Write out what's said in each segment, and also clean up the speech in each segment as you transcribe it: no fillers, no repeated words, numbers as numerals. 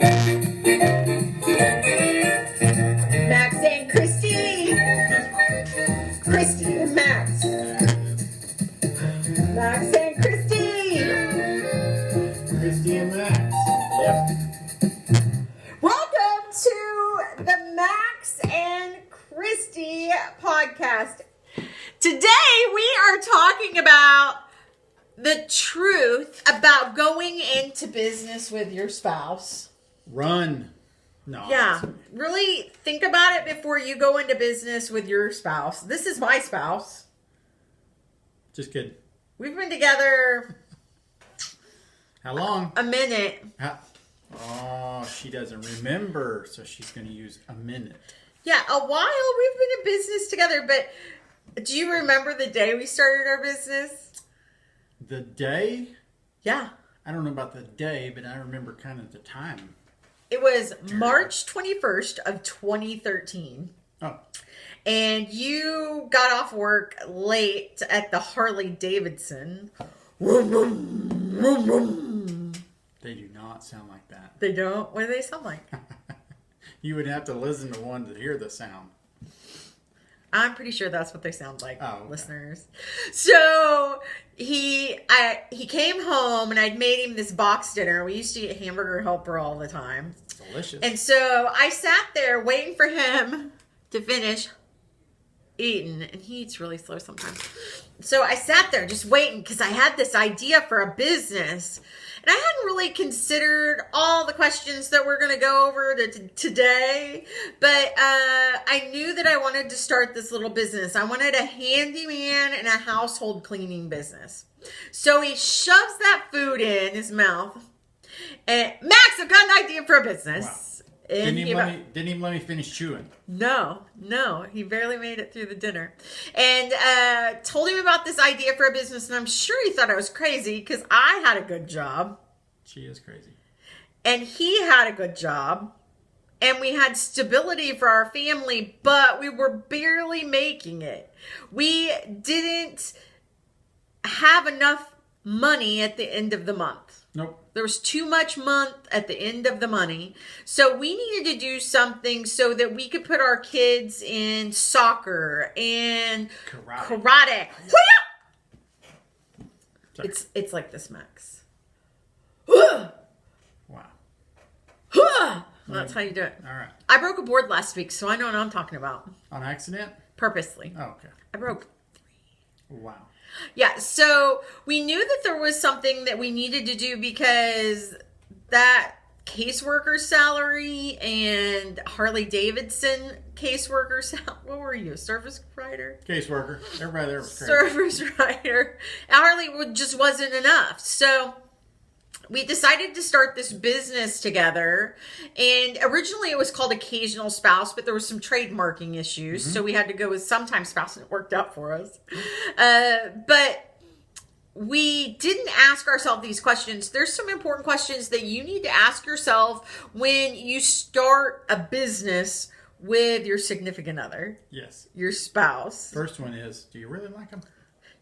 Max and Christy. Christy and Max. Max and Christy. Christy and Max. Yep. Welcome to the Max and Christy podcast. Today we are talking about the truth about going into business with your spouse. Run. No. Yeah, really think about it before you go into business with your spouse. This is my spouse. Just kidding. We've been together How long? a minute. Oh, she doesn't remember, so she's going to use a minute. Yeah, a while. We've been in business together, but do you remember the day we started our business? The day? Yeah. I don't know about the day, but I remember kind of the time. It was March 21st of 2013. Oh. And you got off work late at the Harley Davidson. Vroom, vroom, vroom, vroom. They do not sound like that. They don't? What do they sound like? You would have to listen to one to hear the sound. I'm pretty sure that's what they sound like, okay. Listeners. So he came home and I'd made him this box dinner. We used to eat Hamburger Helper all the time. Delicious. And so I sat there waiting for him to finish eating. And he eats really slow sometimes. So I sat there just waiting because I had this idea for a business. And I hadn't really considered all the questions that we're going to go over today. But I knew that I wanted to start this little business. I wanted a handyman and a household cleaning business. So he shoves that food in his mouth. And Max, I've got an idea for a business. Wow. And Didn't even let me finish chewing. No, he barely made it through the dinner. And told him about this idea for a business, and I'm sure he thought I was crazy because I had a good job. She is crazy. And he had a good job. And we had stability for our family, but we were barely making it. We didn't have enough money at the end of the month. Nope. There was too much month at the end of the money. So we needed to do something so that we could put our kids in soccer and karate. It's like this, Max. Wow. That's how you do it. All right. I broke a board last week, so I know what I'm talking about. On accident? Purposely. Oh, okay. I broke 3. Wow. Yeah, so we knew that there was something that we needed to do because that caseworker salary and Harley Davidson caseworker salary. What were you, a service writer? Caseworker. Everybody there was crazy. Service writer. Harley just wasn't enough. So we decided to start this business together. And originally it was called Occasional Spouse, but there was some trademarking issues. Mm-hmm. So we had to go with Sometime Spouse, and it worked out for us. But we didn't ask ourselves these questions. There's some important questions that you need to ask yourself when you start a business with your significant other. Yes. Your spouse. First one is, do you really like them?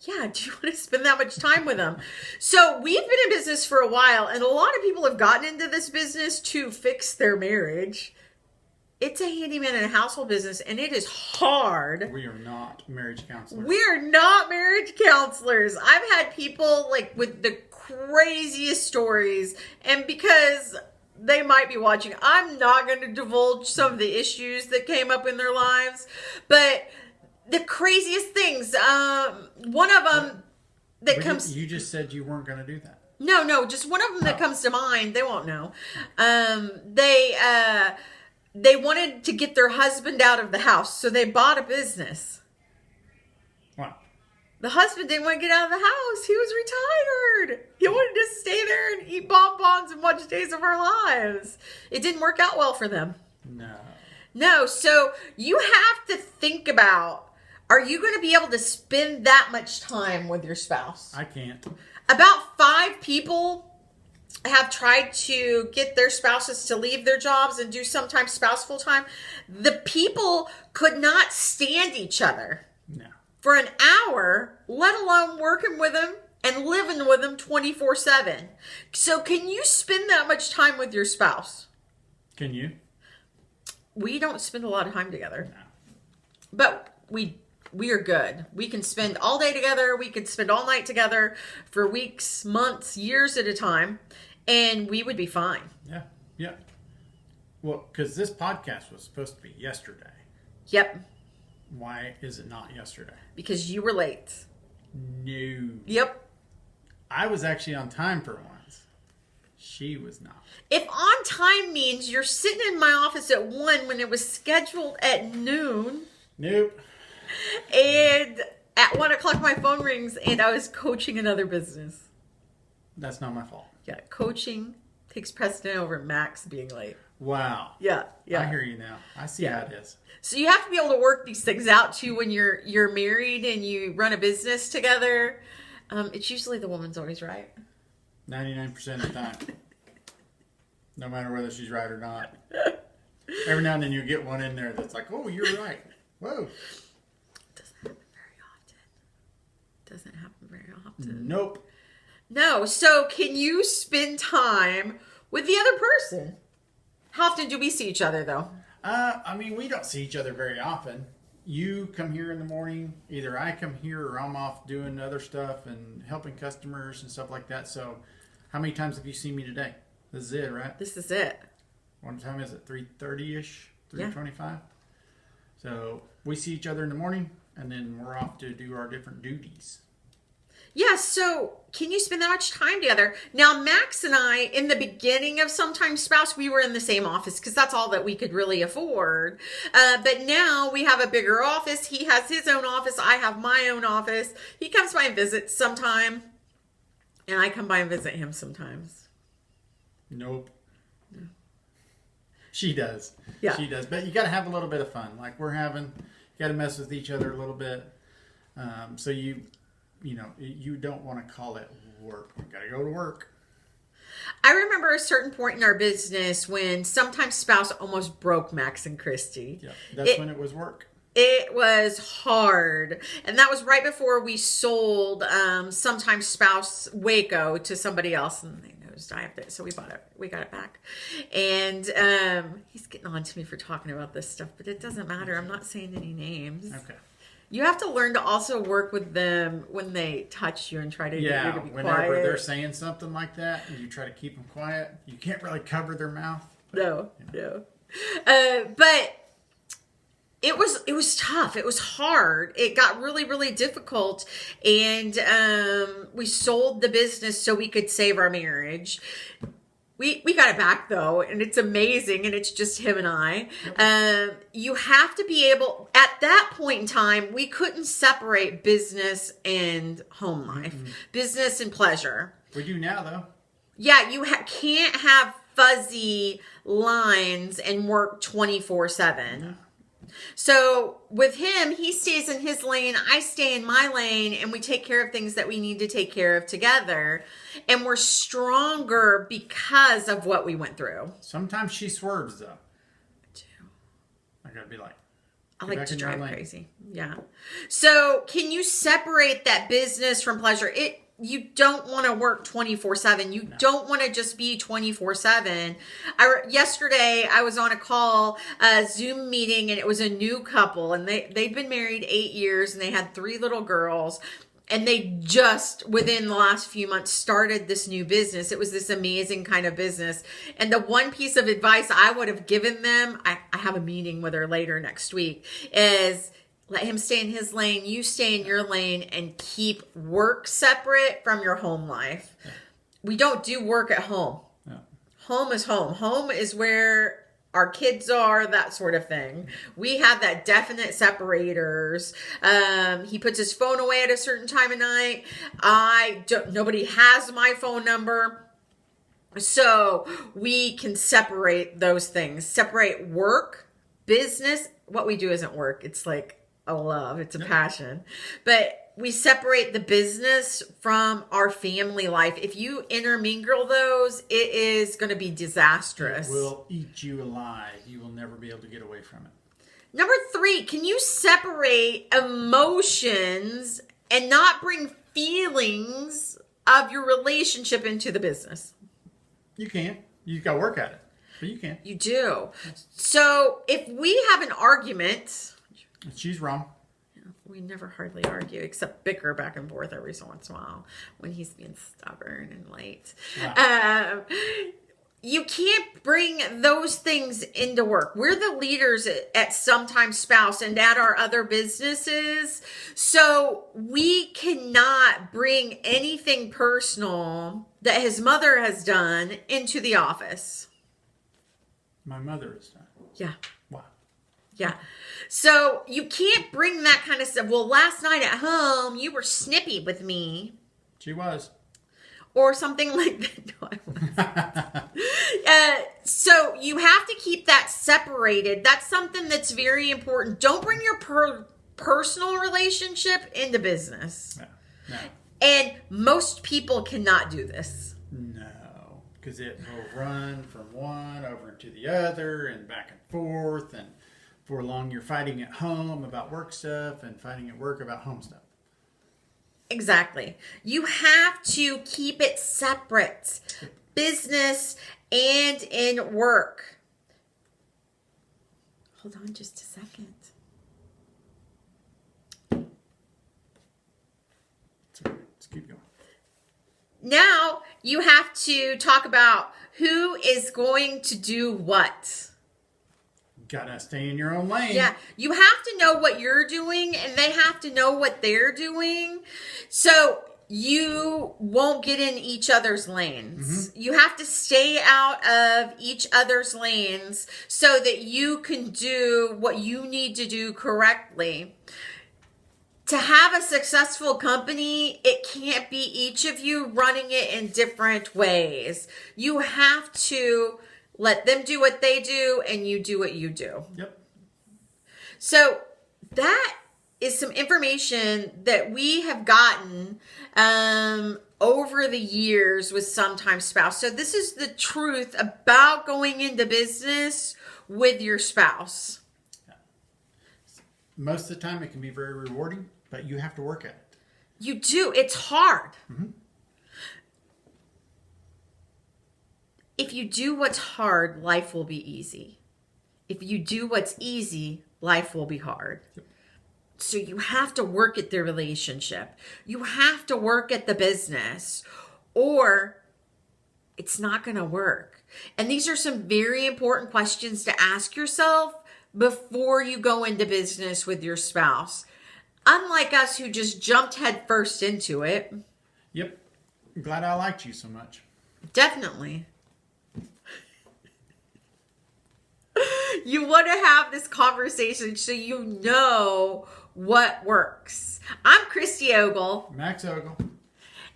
Yeah, do you want to spend that much time with them? So we've been in business for a while, and a lot of people have gotten into this business to fix their marriage. It's a handyman and a household business, and it is hard. We are not marriage counselors. We are not marriage counselors. I've had people like with the craziest stories, and because they might be watching, I'm not going to divulge some of the issues that came up in their lives, but the craziest things. One of them that comes. You just said you weren't going to do that. No, just one of them that comes to mind. They won't know. They wanted to get their husband out of the house, so they bought a business. Wow. The husband didn't want to get out of the house. He was retired. He wanted to stay there and eat bonbons and watch Days of Our Lives. It didn't work out well for them. No, so you have to think about, are you going to be able to spend that much time with your spouse? I can't. About 5 people have tried to get their spouses to leave their jobs and do sometimes spouse full time. The people could not stand each other for an hour, let alone working with them and living with them 24/7. So can you spend that much time with your spouse? Can you? We don't spend a lot of time together. No. But we are good. We can spend all day together. We could spend all night together for weeks, months, years at a time. And we would be fine. Yeah. Yeah. Well, because this podcast was supposed to be yesterday. Yep. Why is it not yesterday? Because you were late. No. Yep. I was actually on time for once. She was not. If on time means you're sitting in my office at 1 when it was scheduled at noon. Nope. And at 1 o'clock my phone rings and I was coaching another business. That's not my fault. Yeah, coaching takes precedent over Max being late. Wow. Yeah. I hear you now. I see how it is. So you have to be able to work these things out too when you're married and you run a business together. It's usually the woman's always right. 99% of the time. No matter whether she's right or not. Every now and then you get one in there that's like, oh, you're right. Whoa. Doesn't happen very often. Nope. No. So can you spend time with the other person? How often do we see each other though? I mean, we don't see each other very often. You come here in the morning. Either I come here or I'm off doing other stuff and helping customers and stuff like that. So how many times have you seen me today? This is it, right? This is it. What time is it? 3:30-ish? 3:25? So we see each other in the morning and then we're off to do our different duties. Yeah, so can you spend that much time together? Now, Max and I, in the beginning of Sometimes Spouse, we were in the same office because that's all that we could really afford. But now we have a bigger office. He has his own office. I have my own office. He comes by and visits sometime, and I come by and visit him sometimes. Nope. No. She does. Yeah. She does. But you got to have a little bit of fun. Like we're having, you got to mess with each other a little bit. So you don't want to call it work. We got to go to work. I remember a certain point in our business when Sometimes Spouse almost broke Max and Christy. Yeah, that's when it was work. It was hard. And that was right before we sold Sometimes Spouse Waco to somebody else. And they nosedived it. So we bought it. We got it back. And he's getting on to me for talking about this stuff. But it doesn't matter. I'm not saying any names. Okay. You have to learn to also work with them when they touch you and try to get you to be quiet. Whenever they're saying something like that and you try to keep them quiet, you can't really cover their mouth. No. But it was tough. It was hard. It got really, really difficult. And we sold the business so we could save our marriage. We got it back though, and it's amazing, and it's just him and I. Yep. You have to be able, at that point in time, we couldn't separate business and home life, business and pleasure. We do now though. Yeah, you can't have fuzzy lines and work 24/7. No. So with him, he stays in his lane, I stay in my lane, and we take care of things that we need to take care of together. And we're stronger because of what we went through. Sometimes she swerves though. I do. I gotta be like, I like to drive crazy. Yeah. So can you separate that business from pleasure? You don't want to work 24/7. You don't want to just be 24/7. Yesterday, I was on a call, a Zoom meeting, and it was a new couple, and they'd been married 8 years, and they had 3 little girls, and they just, within the last few months, started this new business. It was this amazing kind of business. And the one piece of advice I would have given them, I have a meeting with her later next week, is let him stay in his lane, you stay in your lane, and keep work separate from your home life. Yeah. We don't do work at home. Yeah. Home is home. Home is where our kids are, that sort of thing. We have that definite separators. He puts his phone away at a certain time of night. Nobody has my phone number. So we can separate those things. Separate work, business. What we do isn't work. It's like a love. It's a passion. But we separate the business from our family life. If you intermingle those, it is going to be disastrous. It will eat you alive. You will never be able to get away from it. Number 3, can you separate emotions and not bring feelings of your relationship into the business? You can't. You've got to work at it. But you can. You do. So if we have an argument, She's wrong. we never hardly argue except bicker back and forth every so once in a while when he's being stubborn and late. Wow. You can't bring those things into work. We're the leaders at Sometimes Spouse and at our other businesses. So we cannot bring anything personal that his mother has done into the office. My mother is done. Yeah. Wow. Yeah. So you can't bring that kind of stuff. Well, last night at home, you were snippy with me. She was. Or something like that. No, I wasn't. So you have to keep that separated. That's something that's very important. Don't bring your personal relationship into business. No. And most people cannot do this. No. Because it will run from one over to the other and back and forth. And for long, you're fighting at home about work stuff and fighting at work about home stuff. Exactly. You have to keep it separate. Business and in work. Hold on just a second. Let's keep going. Now you have to talk about who is going to do what. Gotta stay in your own lane. Yeah, you have to know what you're doing and they have to know what they're doing. So you won't get in each other's lanes. Mm-hmm. You have to stay out of each other's lanes so that you can do what you need to do correctly. To have a successful company, it can't be each of you running it in different ways. You have to let them do what they do and you do what you do. Yep. So that is some information that we have gotten over the years with Sometimes Spouse. So this is the truth about going into business with your spouse. Most of the time it can be very rewarding, but you have to work at it. You do. It's hard. Mm-hmm. If you do what's hard, life will be easy. If you do what's easy, life will be hard. Yep. So you have to work at the relationship. You have to work at the business, or it's not going to work. And these are some very important questions to ask yourself before you go into business with your spouse. Unlike us who just jumped headfirst into it. Yep. I'm glad I liked you so much. Definitely. You want to have this conversation so you know what works. I'm Christy Ogle. Max Ogle.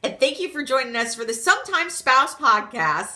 And thank you for joining us for the Sometimes Spouse podcast.